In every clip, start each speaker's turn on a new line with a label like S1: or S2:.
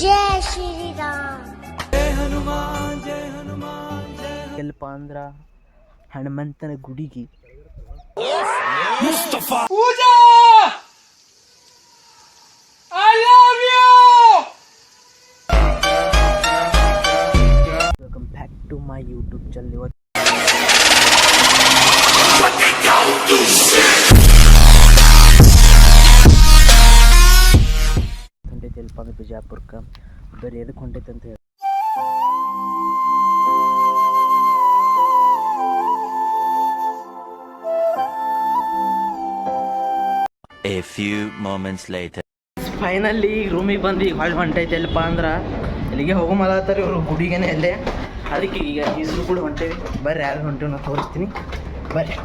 S1: जय श्री राम।
S2: जय हनुमान जय हनुमान जय
S3: ಸ್ವಲ್ಪ ಅಂದ್ರ ಹನುಮಂತನ ಗುಡಿಗೆ
S2: Mustafa Pooja I love you.
S3: Welcome back to my YouTube channel. ಇವತ್ತು ಹೊಂಟೈತೆ ಸ್ವಲ್ಪ ಅಂದ್ರೆ ಬಿಜಾಪುರಕ್ಕೆ. ಬರೀ ಎದಕ್ಕೆ ಹೊಂಟೈತೆ ಅಂತ ಹೇಳಿ
S4: A few moments later.
S3: Finally ರೂಮಿಗೆ ಬಂದು ಈಗ ಹೊಳ್ಳಿ ಹೊಂಟೈತೆ ಎಲ್ಲಪ್ಪ ಅಂದ್ರೆ ಇಲ್ಲಿಗೆ ಹೋಗೋ ಮಲತ್ತಾರೆ ಇವರು ಗುಡಿಗೇನೆ ಅಲ್ಲೇ. ಅದಕ್ಕೆ ಈಗ ಈಸರು ಕೂಡ ಹೊಂಟೇವಿ. ಬರ್ರಿ ಯಾರು ಹೊಂಟೇವಿ ನಾವು ತೋರಿಸ್ತೀನಿ ಬರ್ರಿ.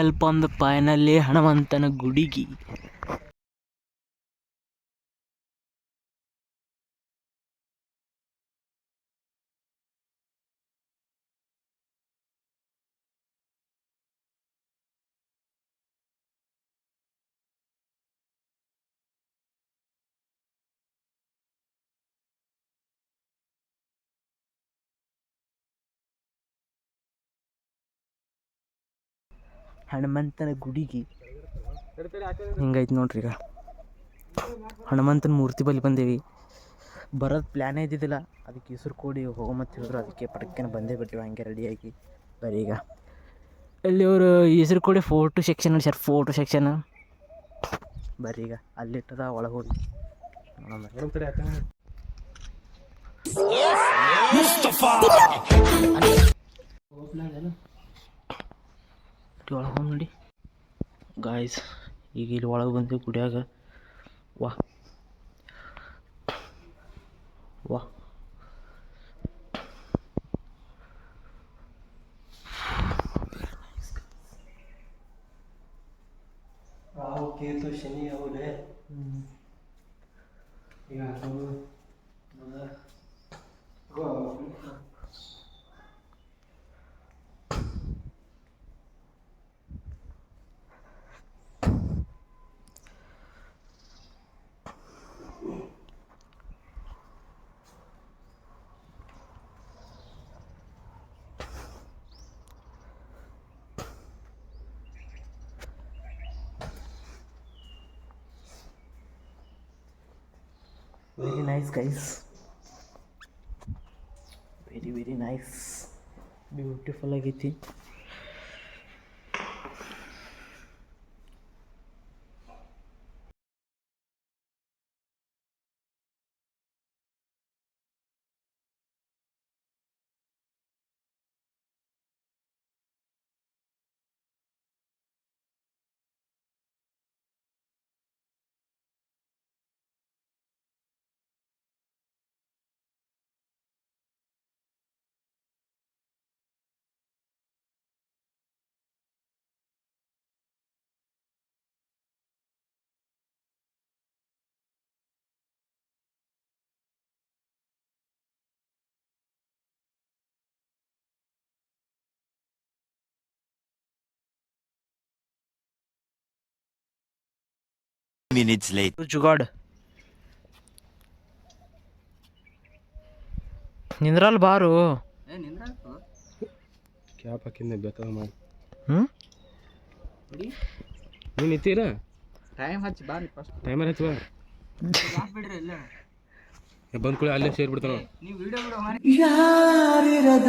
S3: ಸ್ವಲ್ಪ ಒಂದು ಫೈನಲಿ ಹನುಮಂತನ ಗುಡಿಗೆ ಹಿಂಗೈತೆ ನೋಡ್ರಿ. ಈಗ ಹನುಮಂತನ ಮೂರ್ತಿ ಬಳಿ ಬಂದೇವಿ. ಬರೋದು ಪ್ಲ್ಯಾನೇ ಇದ್ದಿದ್ದಿಲ್ಲ, ಅದಕ್ಕೆ ಹೆಸರು ಕೂಡಿ ಹೋಗೋ ಮತ್ತು ಹೇಳಿದ್ರು. ಅದಕ್ಕೆ ಪಟಕ್ಕೇನೆ ಬಂದೇ ಬಿಟ್ಟಿವಿ ಹಂಗೆ ರೆಡಿಯಾಗಿ. ಬರೀ ಈಗ ಇಲ್ಲಿ ಅವರು ಹೆಸರು ಕೂಡಿ ಫೋಟೋ ಸೆಕ್ಷನ್ ನಡೆಸ್ಯಾರ. ಫೋಟೋ ಸೆಕ್ಷನ್ ಬರ್ರಿ ಈಗ ಅಲ್ಲಿಟ್ಟದ ಒಳಗೆ ಹೋಗಿ ಒಳಗೆ ಹೋಗಿ ನೋಡಿ ಗಾಯ್ಸ್. ಈಗ ಇಲ್ಲಿ ಒಳಗೆ ಬಂದು ಗುಡಿಯಾಗ ವಾ ವಾ
S2: ರಾಹು ಕೇತು ಶನಿ ಅವಲೇ ಈಗ
S3: very nice guys, very nice, beautiful ಆಗೈತಿ.
S4: Minutes later.
S3: ಜುಗಾಡ್ ನಿಂದ್ರಲ್ ಬಾರು.
S2: ಕ್ಯಾಪ್ ಹಾಕಿಂದ ಬೇಕಾದ ಮಾಡಿ
S3: ಹ್ಞೂ
S2: ನೀನು ನಿಂತೀರಾ?
S3: ಟೈಮ್ ಹಚ್ಚಿ ಬಾರಿ ಫಸ್ಟ್.
S2: ಟೈಮರ್ ಹಚ್ಚುವ
S3: ಬಿಡ್ರಿ ಇಲ್ಲ
S2: ಬಂದ್ ಕೂಡ ಅಲ್ಲೇ ಸೇರ್ಬಿಡ್ತಾನ.
S3: ನೀವು ವಿಡಿಯೋ
S5: ಯಾರಿರದ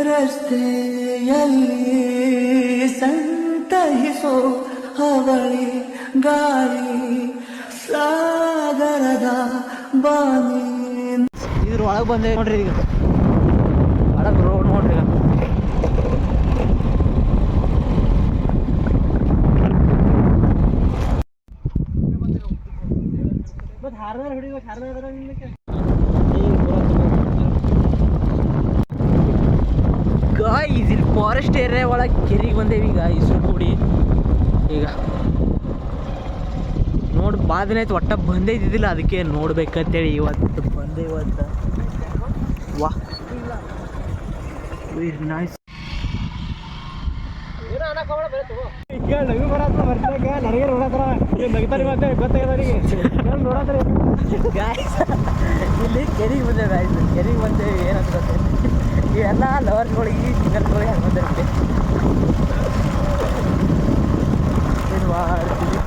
S5: ರಸ್ತೆಯಲ್ಲಿ ಸಂತಹಿಸೋ ಹವಳಿ ಗಾಳಿ ಸಾಗರದ ಬಾನಿ.
S3: ಇದ್ರ ಒಳಗೆ ಬಂದೆ ನೋಡ್ರಿ. ಈಗ ಒಳಗೆ ರೋಡ್ ನೋಡ್ರಿ. ಈಗ ಗಾಯ್ಸ್ ಇಲ್ಲಿ ಫಾರೆಸ್ಟ್ ಏರಿಯಾ ಒಳಗೆ ಕೆರೆಗೆ ಬಂದೇವಿ ಈಗ ಇಸ್ರು ಕೂಡಿ ಈಗ ನೋಡಿ ಬಾದಿನ ಆಯ್ತು ಒಟ್ಟ ಬಂದೇ ಇದ್ದಿದ್ದಿಲ್ಲ ಅದಕ್ಕೆ ನೋಡ್ಬೇಕಂತೇಳಿ ಇವತ್ತು ಬಂದೆ ಇವತ್ತು ವಾ ವೆರಿ ನೈಸ್ ಇಲ್ಲಿ ಕೆರೆಗೆ ಬಂದೇವೆ ಗಾಯ್ಸ್ ಕೆರೆಗೆ ಬಂದೇವಿ ಏನಂತ ಗೊತ್ತೈತಿ ಇವೆಲ್ಲ ಲವರ್ಸ್ಗಳಿಗೆ ಸಿಂಗಲ್ಗಳಿಗೆ ಹೆಂಗೆ ಬಂದಿರುತ್ತೆ ಏನು ಮಾಡ್ತೀವಿ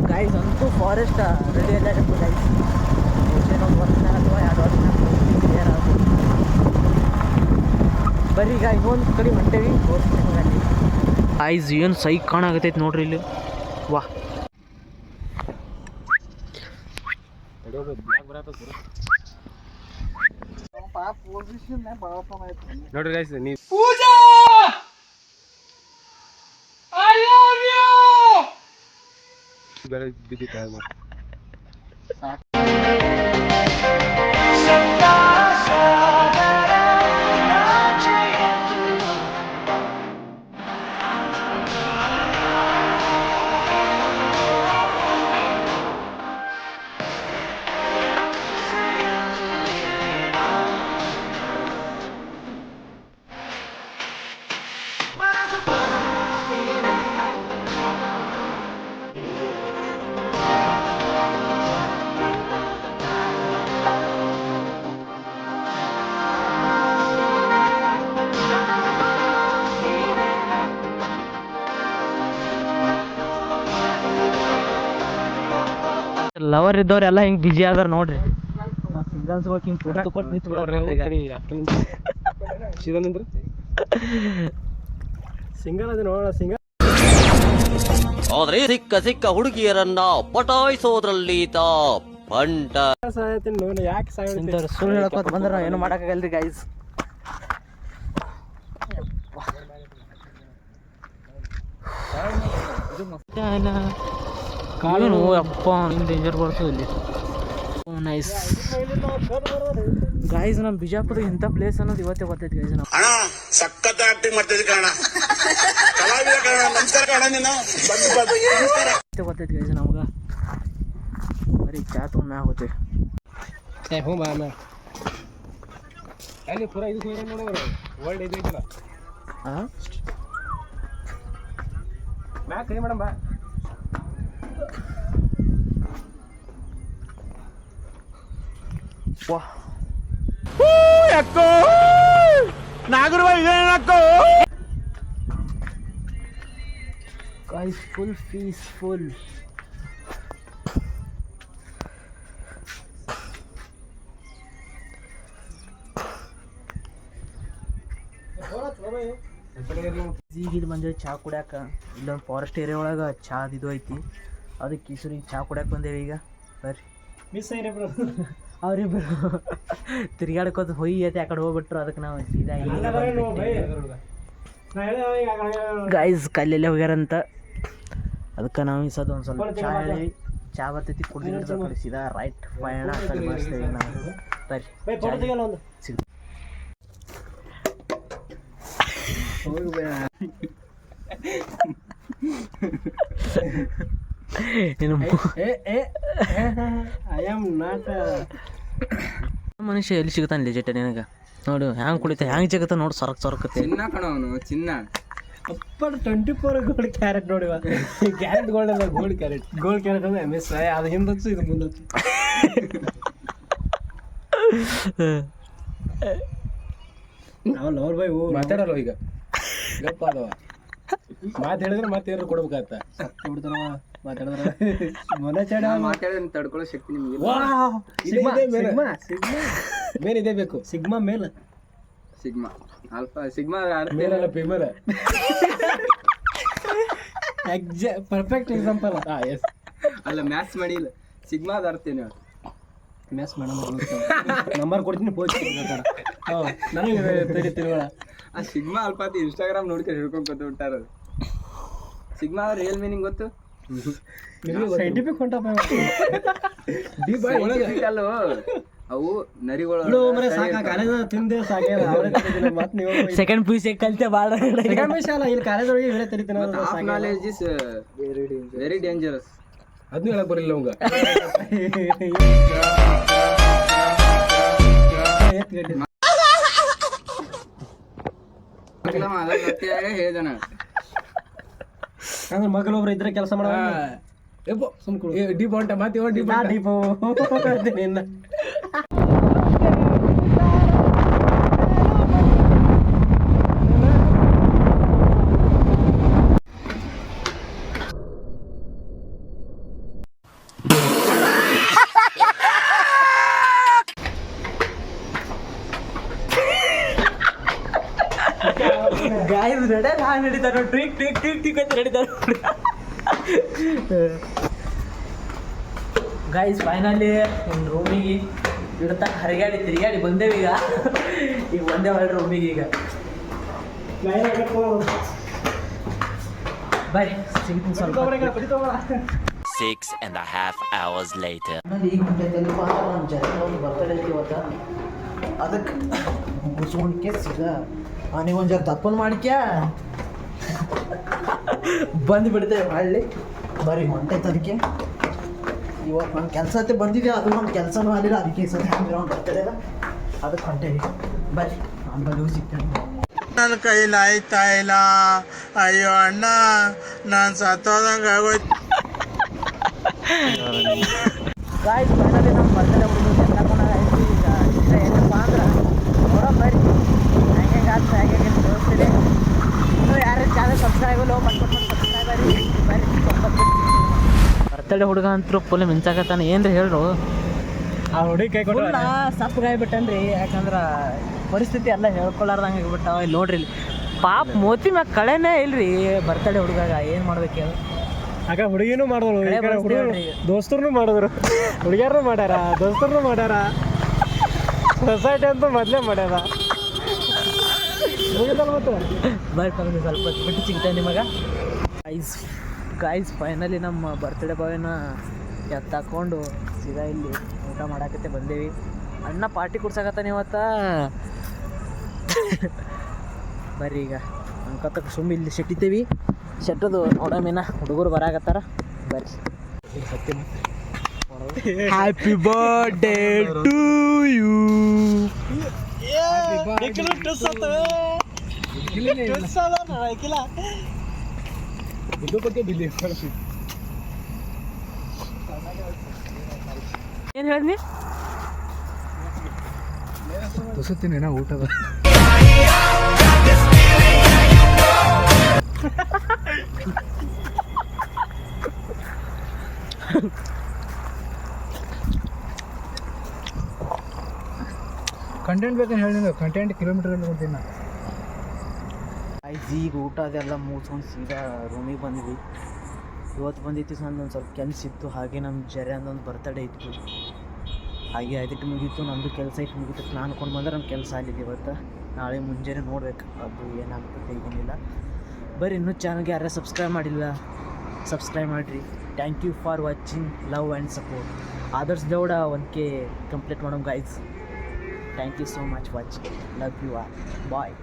S3: ಗಾಯ್ಸ್ ಅಂತೂ ಫಾರೆಸ್ಟ್ ರೆಡಿ ಎಲ್ಲ ಗಾಯ್ಸ್ ಒಂದು ವರ್ಷ ಅಥವಾ 2 ವರ್ಷ ಕ್ಲಿಯರ್ ಆಗ್ಬೋದು ಬರೀ ಈಗ ಇನ್ನೊಂದು ಕಡೆ ಹೊಂಟೇವಿ ತೋರಿಸ್ತೀನಿ ಗಾಯ್ಸ್ ಏನು ಸೈಕ್ ಕಾಣಾಗತ್ತೈತೆ ನೋಡ್ರಿ ಇಲ್ಲಿ ವಾ
S6: ನೋಡ್ರಿ ಗೈಸ್ ನೀವು ಬೇರೆ ಬಿದ್ದಿತ್ತು
S3: ಲವರ್ ಇದ್ದವ್ರೆಲ್ಲ ಹಿಂಗೆ ಬಿಜಿ ಆದಾರ ನೋಡ್ರಿ ಸಿಂಗಲ್ಸ್ಗಳು ಹಿಂಗೆ ಫೋಟೋ ಕೊಟ್ಟು
S6: ನಿಂತ್ಬಿಡ್ರಿ ಸಿಂಗಲ್ ಅದ ನೋಡ ಸಿಂಗಲ್
S7: ಆದ್ರೆ ಸಿಕ್ಕ ಹುಡುಗಿಯರನ್ನ ಪಟಾಯಿಸೋದ್ರಲ್ಲಿ ಬಂಟ
S6: ನೋಡಿ ಯಾಕೆ
S3: ಇಂಥವ್ರು ಸುಳ್ಳು ಹೇಳ್ಕೊತ ಬಂದ್ರೆ ನಾವು ಏನು ಮಾಡೋಕ್ಕಾಗಲ್ರಿ ಗೈಸ್ ಕಾಲು ಅಪ್ಪ ಹಿಂಗೆ ಡೇಂಜರ್ ಬರ್ತದೆ ಇಲ್ಲಿ ನೈಸ್ ಗಾಯ್ಸ್ ನಮ್ಮ ಬಿಜಾಪುರ ಇಂಥ ಪ್ಲೇಸ್ ಅನ್ನೋದು ಇವತ್ತೇ ಗೊತ್ತೈತಿ ಗೈಸ್ ನಾವು
S8: ಅಣ್ಣ ಸಖತ್ ಆಕ್ಟಿಂಗ್ ಮಾಡ್ತಿದ್ದೆ ಕಣ ಕಲಾವಿದ ಕಣ ನಮಸ್ಕಾರ ಕಣ ನೀನು
S3: ಗೊತ್ತೈತಿ ಗೈಸ್ ನಮ್ಗೆ ಬರೀ ಚಾ ತೊಗೊಂಡು ಮ್ಯಾಗ ಹೋಗ್ತೀವಿ
S6: ಹ್ಞೂ ಬಾ ಅಣ್ಣ ಅಲ್ಲಿ ಪೂರ ಇದು ನೋಡೋರು ವರ್ಲ್ಡ್ ಇದು ಐತಲ್ಲ
S3: ಹಾಂ
S6: ಮ್ಯಾಗ ಕೈ ಮೇಡಮ್ ಬಾ
S3: ವಾ ಗೈಸ್ ಫುಲ್ ಪೀಸ್ಫುಲ್ ಈಗ ಇಲ್ಲಿ ಬಂದೇವಿ ಚಹಾ ಕುಡ್ಯಾಕ ಇಲ್ಲೊಂದು ಫಾರೆಸ್ಟ್ ಏರಿಯಾ ಒಳಗೆ ಚಾದ ಇದು ಐತಿ ಅದಕ್ಕೆ ಕಿಸೂರಿಗೆ ಚಹಾ ಕುಡ್ಯಾಕ ಬಂದೇವಿ ಈಗ ಬರ್ರಿ
S6: ಮಿಸ್ ಆಯ್ರಿ ಬ್ರೋ
S3: ಅವರಿಬ್ಬರು ತಿರ್ಗಾಡ್ಕೋತ ಹೊಯ್ ಐತೆ ಆ ಕಡೆ ಹೋಗ್ಬಿಟ್ರು ಅದಕ್ಕೆ ನಾವು ಸೀದಾ ಗೈಸ್ ಕಲ್ಲೆಲ್ಲೇ ಹೋಗ್ಯಾರಂತ ಅದಕ್ಕೆ ನಾವು ಈ ಸದ ಒಂದು ಸ್ವಲ್ಪ ಚಹಾ ಹೇಳಿ ಚಹಾ ಬರ್ತೈತಿ ಕುಡಿದ್ರೆ ಕಡೆ ಸೀದಾ ರೈಟ್ ಪಯಣ ಆ ಕಡೆ ಬರ್ತೇವೆ ನಾವು ಬರ್ರಿ ಸಿಗ್ ಮನುಷ್ಯ ಎಲ್ಲಿ ಸಿಗ್ತಾನೆ ಲೆಜೆಟ್ ನಿನಗೆ ನೋಡು ಹ್ಯಾಂಗೆ ಕುಡಿತ ಹ್ಯಾಂಗೆ ಸಿಗುತ್ತ ನೋಡಿ ಸೊರಕತ್ತೆ
S6: ಚಿನ್ನ ಕಣ ಅವನು ಚಿನ್ನ ಅಪ್ಪ 24 ಗೋಲ್ಡ್ ಕ್ಯಾರೆಟ್ ನೋಡಿವ ಕ್ಯಾರೆಟ್ ಗೋಲ್ಡ್ ಅಲ್ಲ ಗೋಲ್ಡ್ ಕ್ಯಾರೆಟ್ ಅಂದ್ರೆ ಮಿಸ್ ಅದು ಹಿಂದತ್ತು ಇದು ಮುಂದತ್ತು ನಾವು ಲವರ್ ಬೈ ಮಾತಾಡಲ್ಲ ಈಗ ಗಪ್ಪ ಅದವ ಮಾತು ಹೇಳಿದ್ರೆ ಮತ್ತೇನಾರು ಕೊಡ್ಬೇಕಾಗತ್ತ ಬಿಡ್ತಾನವ ಮಾತಾಡಿದ್ರೆ ಮೊನ್ನೆ ಚಾಡ ಮಾತಾಡೋದು ತಡ್ಕೊಳ್ಳೋ ಶಕ್ತಿ ನಿಮಗೆ ಮೇನ್ ಇದೇ ಬೇಕು sigma male sigma alpha sigma ಮೇಲಲ್ಲ ಫೀಮೇಲ್ ಪರ್ಫೆಕ್ಟ್ ಎಕ್ಸಾಂಪಲ್ ಎಸ್ ಅಲ್ಲ ಮ್ಯಾಥ್ಸ್ ಮಾಡಿಲ್ಲ ಸಿಗ್ಮಾದ ಅರ್ಥ ಏನು ಮ್ಯಾಥ್ಸ್ ಮೇಡಮ್ ನಂಬರ್ ಕೊಡ್ತೀನಿ ಪೋಸ್ಟ್ ನನಗೆ ತಿಳಿತೀವಿ ಆ ಸಿಗ್ಮಾ ಅಲ್ಪಾತಿ ಇನ್ಸ್ಟಾಗ್ರಾಮ್ ನೋಡ್ಕೊಂಡು ಹಿಡ್ಕೊಂಡು ಕೂತು ಬಿಟ್ಟಾರ ಸಿಗ್ಮಾ ರಿಯಲ್ ಮೀನಿಂಗ್ ಗೊತ್ತು ಸೈಂಟಿಫಿಕ್ ಹೊಂಟಪ್ಪ ಡಿ ಬಾಯ್ ಒಳಗೆ
S9: ಅವು ನರಿಗಳು
S6: ಬಿಡು ಮರೆ ಸಾಕ ಕಾಲೇಜ್ ತಿಂದೆ ಸಾಕ್ಯಾರ ಅವರೇ ತಿಳಿದಿಲ್ಲ ಮತ್ತೆ ನೀವು
S3: ಸೆಕೆಂಡ್ ಪಿ ಯು ಸಿ ಕಲ್ತೆ ಭಾಳ
S6: ಸೆಕೆಂಡ್ ವಿಷಯ ಅಲ್ಲ ಇಲ್ಲಿ ಕಾಲೇಜ್ ಒಳಗೆ ಇವರೇ ತಿಳಿತೀನಿ
S9: half knowledge is very dangerous
S6: ಅದನ್ನೂ ಹೇಳಕ್ ಬರಲಿಲ್ಲ ಅವಂಗ
S9: ಹೇಳಿದಾನ
S6: ಅಂದ್ರೆ ಮಗಳೊಬ್ರು ಇದ್ರೆ ಕೆಲಸ ಮಾಡ ಡೀಪ್ ಹೊಂಟ ಮತ್ತೆ ಡೀಪ್ ನಿನ್ನ
S3: ಗಾಯಸ್ ನಡೆಯಲ್ಲ ಹಾಗೆ ನಡೀತಾರೆ ಟ್ರಿಕ್ ಟಿಕ್ ಟಿಕ್ ಟಿಕ್ ಅಂತ ನಡೀತಾರೆ ಗಾಯ್ಸ್ ಫೈನಲಿ ಒಂದು ರೂಮಿಗೆ ಇಡ್ತಾ ಹರಿಗಾಡಿ ತಿರುಗಾಡಿ ಬಂದೇವಿ ಈಗ ಬಂದೇ ಹೊರಡ್ರಿ ರೂಮಿಗೆ ಈಗ ಬಾಯ್ ಸಿಗ್ತೀನಿ ಸ್ವಲ್ಪ
S4: 6.5 hours later.
S3: ಈಗ ಹೊಂಟೈತಲ್ಲಪ್ಪ ನಮ್ಮ ಜನ ಒಂದು ಬರ್ತಡೇ ಐತಿ ಇವತ್ತು ಅದಕ್ಕೆ ಮುಗಿಸ್ಕೊಂಡ್ಕೆ ಸಿಗ ನೀವೊಂದು ಜರ ತಪ್ಪನ್ ಮಾಡ್ಕ್ಯ ಬಂದು ಬಿಡ್ತೇವೆ ಹಳ್ಳಿ ಬರೀ ಹೊಂಟೈತೆ ಅದಕ್ಕೆ ಇವತ್ತು ನನ್ನ ಕೆಲಸ ಐತೆ ಬಂದಿದೆ ಅದು ಒಂದು ಕೆಲಸನೂ ಆಗಲಿಲ್ಲ ಅದಕ್ಕೆ ಈ ಸತಿ ಹಂಗೆ ಅವ್ನು ಬರ್ತಡೇ ಅದಕ್ಕೆ ಹೊಂಟೇವಿ ಬರ್ರಿ ಆಮೇಲೆ ಸಿಗ್ತೇನೆ
S2: ನನ್ನ ಕೈಲಿ ಆಯ್ತಾ ಇಲ್ಲ ಅಯ್ಯೋ ಅಣ್ಣ ನಾನು ಸತ್ತೋದಂಗೆ ಆಗೋಯ್ತು
S3: ಗಾಯ್ಸ್ ಫೈನಲಿ ನಮ್ಮ ಬರ್ತಡೇ ಹುಡುಗರು ಎಲ್ಲ ಆಯ್ತು ಈಗ ಇಷ್ಟ ಏನಪ್ಪ ಅಂದ್ರೆ ನೋಡೋ ಬರ್ರಿ ಹೆಂಗೆ ಆಗ್ತದೆ ಹೇಗೆ ತೋರಿಸ್ತೀನಿ ಇನ್ನೂ ಯಾರು ಚಾನಲ್ ಸಬ್ಸ್ಕ್ರೈಬ್ ಇಲ್ಲ ಪಟ್ಕೊಂಡು ಸಬ್ಸ್ಕ್ರೈಬ್ ಬರ್ರಿ ಬರ್ತಡೇ ಹುಡುಗ ಅಂತೂ ಫುಲ್ ಮಿಂಚಾಕತ್ತಾನೆ ಏನ್ರಿ ಹೇಳ್ರು
S6: ಆ ಹುಡುಗಿ ಕೈ ಕೊಟ್ಟು
S3: ಸಪ್ಪಗಾಯ್ಬಿಟ್ಟನ್ರಿ ಯಾಕಂದ್ರೆ ಪರಿಸ್ಥಿತಿ ಎಲ್ಲ ಹೇಳ್ಕೊಳ್ಳಾರ್ದಂಗೆ ಆಗಿಬಿಟ್ಟಾವ ಇಲ್ಲಿ ನೋಡ್ರಿ ಇಲ್ಲಿ ಪಾಪ ಮೋತಿ ಮ್ಯಾಗ ಕಳೆನೇ ಇಲ್ರಿ ಬರ್ತಡೇ ಹುಡುಗಾಗ ಏನು ಮಾಡ್ಬೇಕು ಹೇಳು
S6: ಆಗ ಹುಡುಗಿನೂ ಮಾಡಿದ್ರು ಈ ಕಡೆ ಹುಡುಗರು ದೋಸ್ತರು ಮಾಡಿದ್ರು ಹುಡುಗಿಯರು ಮಾಡ್ಯಾರ ದೋಸ್ತರು ಮಾಡ್ಯಾರ ಸೊಸೈಟಿ ಅಂತೂ ಮೊದಲೇ ಮಾಡ್ಯಾರ ಮುಗಿದಲ್ಲ ಮತ್ತೆ
S3: ಬರ್ರಿ ಸ್ವಲ್ಪ ಹೊತ್ತು ಬಿಟ್ಟು ಸಿಗ್ತೇನೆ ನಿಮಗೆ ಗಾಯ್ಸ್ ಫೈನಲಿ ನಮ್ಮ ಬರ್ತ್ಡೇ ಬಾಯ್ನ ಎತ್ತಾಕೊಂಡು ಸೀದಾ ಇಲ್ಲಿ ಊಟ ಮಾಡಾಕತ್ತೆ ಬಂದೇವಿ ಅಣ್ಣ ಪಾರ್ಟಿ ಕೊಡ್ಸಾಕತ್ತಾನೆ ಇವತ್ತ ಬರ್ರಿ ಈಗ ಅನ್ಕತ್ತಕ್ಕೆ ಸುಮ್ಮ ಇಲ್ಲಿ ಶೆಟ್ಟಿದ್ದೇವಿ ಶೆಟ್ಟದು ನೋಡಮೇನ ಹುಡುಗರು ಬರಾಕತ್ತಾರ ಬರ್ರಿ ಸತ್ಯ ಹ್ಯಾಪಿ ಬರ್ಡೇ ಟು ಯು ಏನು ಹೇಳಿದ್ನಿ
S6: ತುಸುತ್ತೀನಿ ಊಟದ ಕಂಟೆಂಟ್ ಬೇಕಂತ ಹೇಳಿಲ್ಲ ಕಂಟೆಂಟ್ ಕಿಲೋಮೀಟರ್ ಕೊಡ್ತೀನಿ ನಾನು
S3: ಈಗ ಊಟ ಅದೆಲ್ಲ ಮುಗಿಸ್ಕೊಂಡು ಸೀದಾ ರೂಮಿಗೆ ಬಂದ್ವಿ ಇವತ್ತು ಬಂದಿತ್ತು ನಂದು ಒಂದು ಸ್ವಲ್ಪ ಕೆಲಸ ಇತ್ತು ಹಾಗೆ ನಮ್ಮ ಜರೆ ಅಂದೊಂದು ಬರ್ತಡೇ ಇತ್ತು ಹಾಗೆ ಅದಕ್ಕೆ ಮುಗೀತು ನಮ್ಮದು ಕೆಲಸ ಇಟ್ಟು ಮುಗೀತು ನಾನು ಅನ್ಕೊಂಡು ಬಂದ್ರೆ ನಮ್ಮ ಕೆಲಸ ಆಗಿದೆ ಇವತ್ತು ನಾಳೆ ಮುಂಜಾನೆ ನೋಡ್ಬೇಕು ಅದು ಏನಾಗ್ತದೆ ಏನಿಲ್ಲ ಬರ್ರಿ ಇನ್ನೂ ಚಾನಲ್ಗೆ ಯಾರು ಸಬ್ಸ್ಕ್ರೈಬ್ ಮಾಡಿಲ್ಲ ಸಬ್ಸ್ಕ್ರೈಬ್ ಮಾಡಿರಿ thank you for watching love and support others ದೇವಡ 1K ಕಂಪ್ಲೀಟ್ ಮಾಡೋಣ guys thank you so much watching love you all bye